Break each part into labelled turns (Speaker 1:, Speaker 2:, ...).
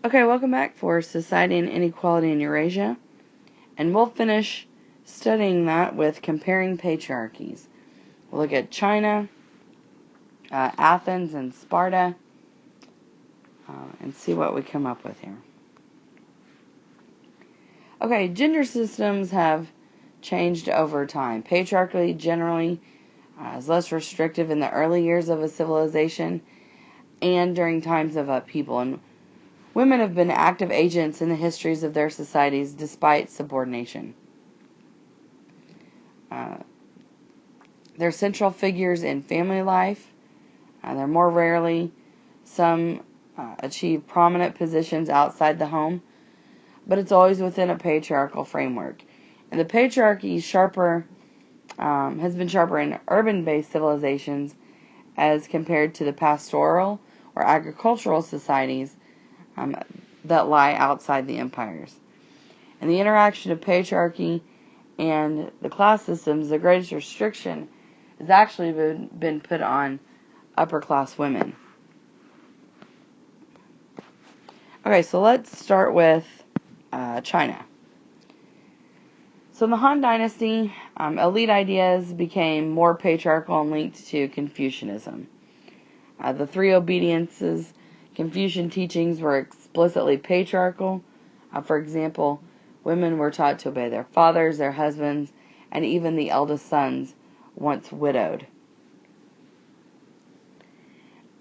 Speaker 1: Okay, welcome back for Society and Inequality in Eurasia. And we'll finish studying that with comparing patriarchies. We'll look at China, Athens, and Sparta, and see what we come up with here. Okay, gender systems have changed over time. Patriarchy generally is less restrictive in the early years of a civilization and during times of upheaval. And women have been active agents in the histories of their societies despite subordination. They're central figures in family life. They're more rarely. Some achieve prominent positions outside the home, but it's always within a patriarchal framework. And the patriarchy has been sharper in urban-based civilizations as compared to the pastoral or agricultural societies that lie outside the empires. And the interaction of patriarchy and the class systems, the greatest restriction has actually been put on upper-class women. Okay, so let's start with China. So in the Han Dynasty, elite ideas became more patriarchal and linked to Confucianism. The three obediences, Confucian teachings were explicitly patriarchal. For example, women were taught to obey their fathers, their husbands, and even the eldest sons, once widowed.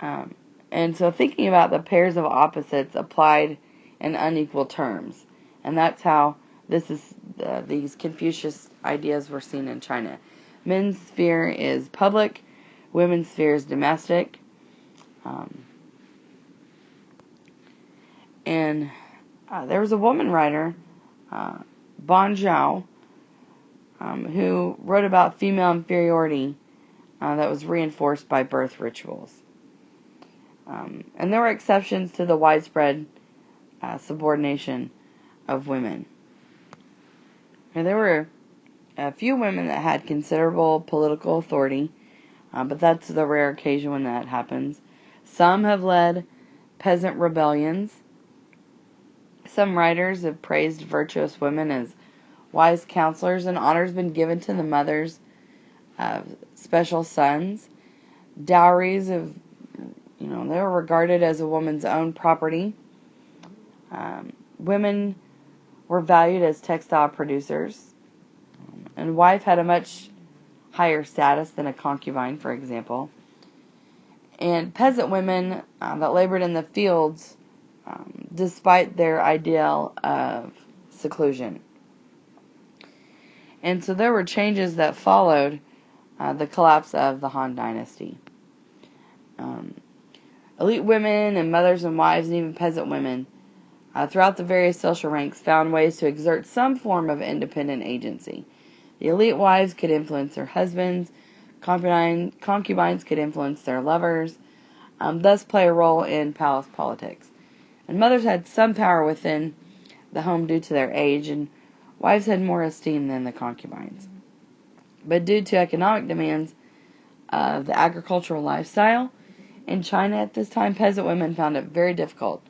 Speaker 1: And so thinking about the pairs of opposites applied in unequal terms. And that's how these Confucius ideas were seen in China. Men's sphere is public, women's sphere is domestic. And there was a woman writer, Ban Zhao, who wrote about female inferiority that was reinforced by birth rituals. And there were exceptions to the widespread subordination of women. And there were a few women that had considerable political authority, but that's the rare occasion when that happens. Some have led peasant rebellions. Some writers have praised virtuous women as wise counselors, and honor has been given to the mothers of special sons. Dowries have, they were regarded as a woman's own property. Women were valued as textile producers, and wife had a much higher status than a concubine, for example. And peasant women that labored in the fields, despite their ideal of seclusion. And so there were changes that followed the collapse of the Han Dynasty. Elite women and mothers and wives and even peasant women throughout the various social ranks found ways to exert some form of independent agency. The elite wives could influence their husbands, concubines could influence their lovers, thus play a role in palace politics. And mothers had some power within the home due to their age, and wives had more esteem than the concubines. But due to economic demands of the agricultural lifestyle in China at this time, peasant women found it very difficult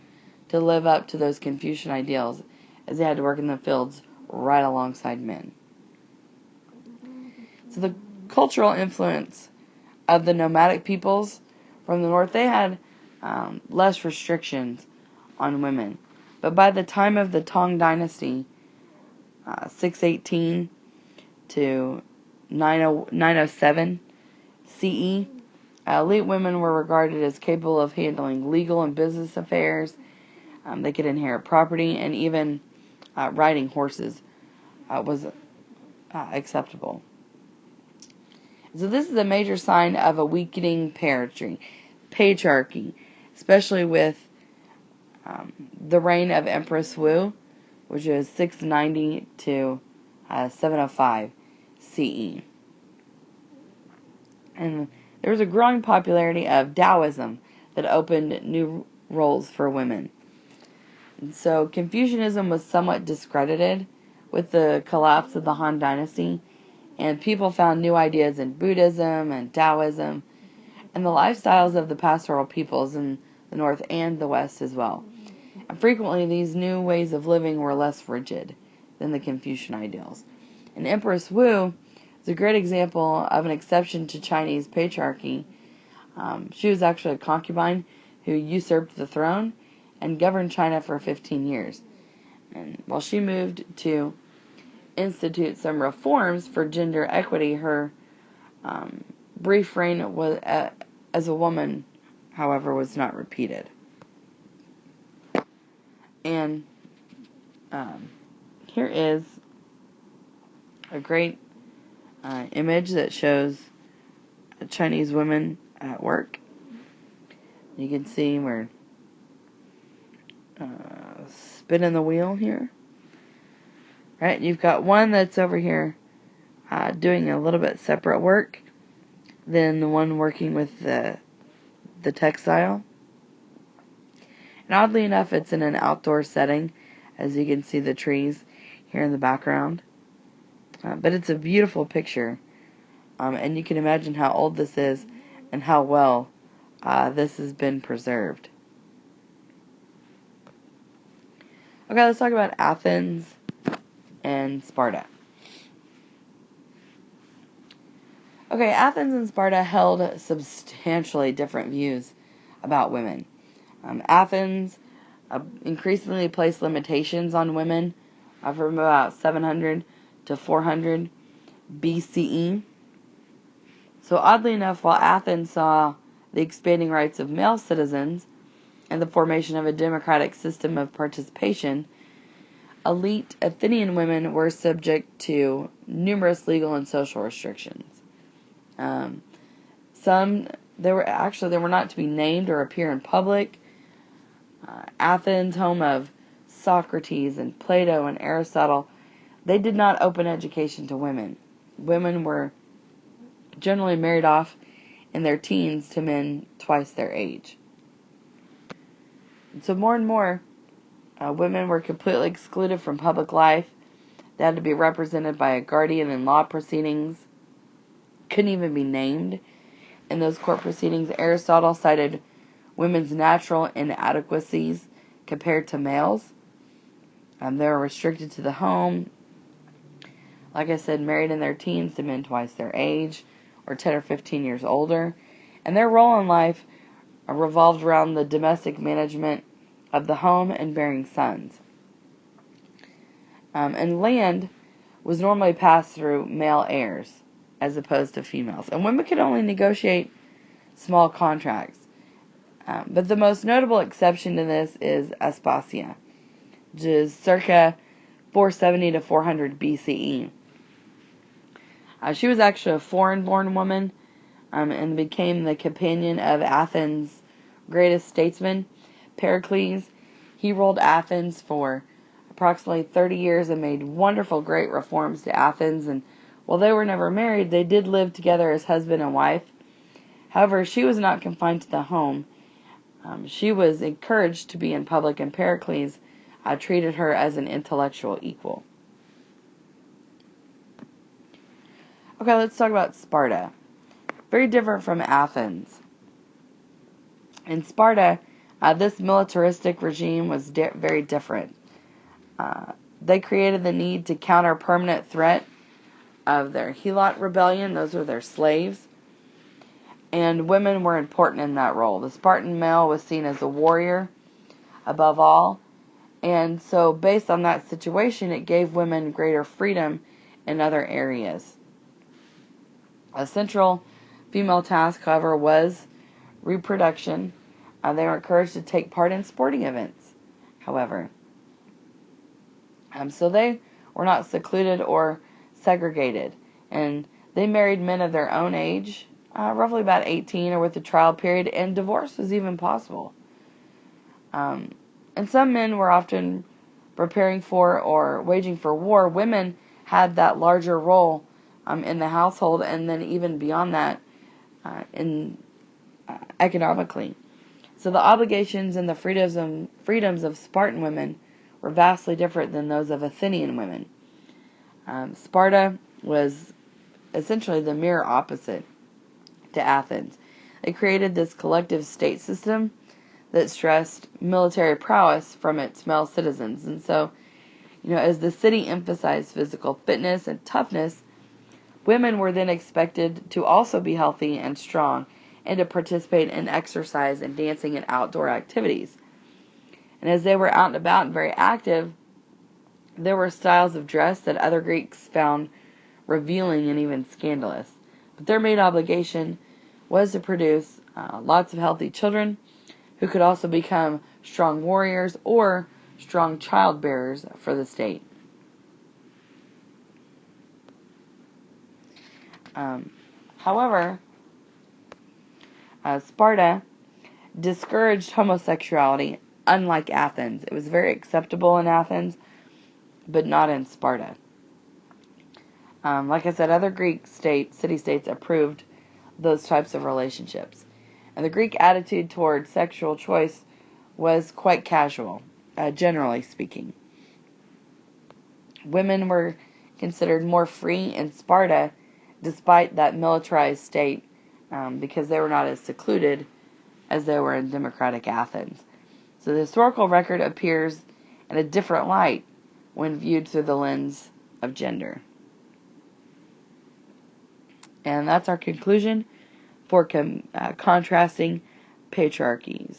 Speaker 1: to live up to those Confucian ideals, as they had to work in the fields right alongside men. So the cultural influence of the nomadic peoples from the north, they had less restrictions on women. But by the time of the Tang Dynasty, 618 to 907 CE, elite women were regarded as capable of handling legal and business affairs. They could inherit property, and even riding horses was acceptable. So this is a major sign of a weakening patriarchy, especially with the reign of Empress Wu, which is 690 to 705 CE. And there was a growing popularity of Taoism that opened new roles for women. And so Confucianism was somewhat discredited with the collapse of the Han Dynasty, and people found new ideas in Buddhism and Taoism and the lifestyles of the pastoral peoples in the north and the west as well. Frequently, these new ways of living were less rigid than the Confucian ideals. And Empress Wu is a great example of an exception to Chinese patriarchy. She was actually a concubine who usurped the throne and governed China for 15 years. And while she moved to institute some reforms for gender equity, her brief reign was, as a woman, however, was not repeated. And here is a great image that shows Chinese women at work. You can see we're spinning the wheel here. Right, you've got one that's over here doing a little bit separate work than the one working with the textile. And oddly enough, it's in an outdoor setting, as you can see the trees here in the background. But it's a beautiful picture, and you can imagine how old this is and how well this has been preserved. Okay, let's talk about Athens and Sparta. Okay, Athens and Sparta held substantially different views about women. Athens increasingly placed limitations on women from about 700 to 400 BCE. So oddly enough, while Athens saw the expanding rights of male citizens and the formation of a democratic system of participation, elite Athenian women were subject to numerous legal and social restrictions. They were not to be named or appear in public. Athens, home of Socrates and Plato and Aristotle, they did not open education to women. Women were generally married off in their teens to men twice their age. And so more and more, women were completely excluded from public life. They had to be represented by a guardian in law proceedings. Couldn't even be named in those court proceedings. Aristotle cited women's natural inadequacies compared to males. They were restricted to the home. Like I said, married in their teens to men twice their age, or 10 or 15 years older. And their role in life revolved around the domestic management of the home and bearing sons. And land was normally passed through male heirs as opposed to females. And women could only negotiate small contracts. But the most notable exception to this is Aspasia, which is circa 470 to 400 BCE. She was actually a foreign-born woman and became the companion of Athens' greatest statesman, Pericles. He ruled Athens for approximately 30 years and made wonderful, great reforms to Athens. And while they were never married, they did live together as husband and wife. However, she was not confined to the home. She was encouraged to be in public, and Pericles treated her as an intellectual equal. Okay, let's talk about Sparta. Very different from Athens. In Sparta, this militaristic regime was very different. They created the need to counter permanent threat of their Helot rebellion. Those were their slaves. And women were important in that role. The Spartan male was seen as a warrior above all. And so based on that situation, it gave women greater freedom in other areas. A central female task, however, was reproduction. They were encouraged to take part in sporting events, however. So they were not secluded or segregated. And they married men of their own age, roughly about 18 or with a trial period, and divorce was even possible. And some men were often preparing for or waging for war. Women had that larger role in the household, and then even beyond that, economically. So the obligations and the freedoms of Spartan women were vastly different than those of Athenian women. Sparta was essentially the mirror opposite to Athens. They created this collective state system that stressed military prowess from its male citizens. And so, as the city emphasized physical fitness and toughness, women were then expected to also be healthy and strong and to participate in exercise and dancing and outdoor activities. And as they were out and about and very active, there were styles of dress that other Greeks found revealing and even scandalous. But their main obligation was to produce lots of healthy children who could also become strong warriors or strong childbearers for the state. However, Sparta discouraged homosexuality, unlike Athens. It was very acceptable in Athens, but not in Sparta. Like I said, other Greek city-states approved those types of relationships. And the Greek attitude toward sexual choice was quite casual, generally speaking. Women were considered more free in Sparta, despite that militarized state, because they were not as secluded as they were in democratic Athens. So the historical record appears in a different light when viewed through the lens of gender. And that's our conclusion for contrasting patriarchies.